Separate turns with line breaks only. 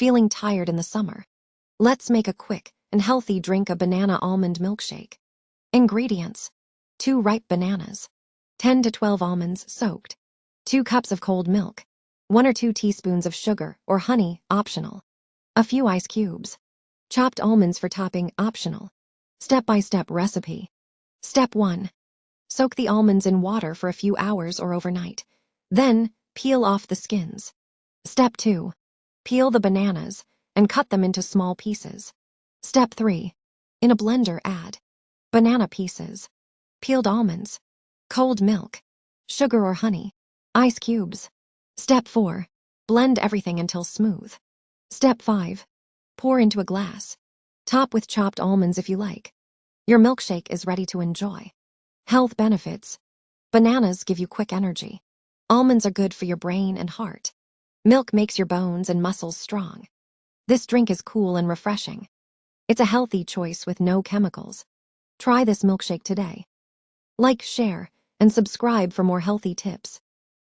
Feeling tired in the summer? Let's make a quick and healthy drink of banana almond milkshake. Ingredients: 2 ripe bananas, 10 to 12 almonds soaked, 2 cups of cold milk, 1 or 2 teaspoons of sugar or honey, optional, a few ice cubes, chopped almonds for topping, optional. Step-by-step recipe. Step 1. Soak the almonds in water for a few hours or overnight. Then, peel off the skins. Step 2. Peel the bananas and cut them into small pieces. Step 3. In a blender, add banana pieces, peeled almonds, cold milk, sugar or honey, ice cubes. Step 4. Blend everything until smooth. Step 5. Pour into a glass. Top with chopped almonds if you like. Your milkshake is ready to enjoy. Health benefits: bananas give you quick energy. Almonds are good for your brain and heart. Milk makes your bones and muscles strong. This drink is cool and refreshing. It's a healthy choice with no chemicals. Try this milkshake today. Like, share, and subscribe for more healthy tips.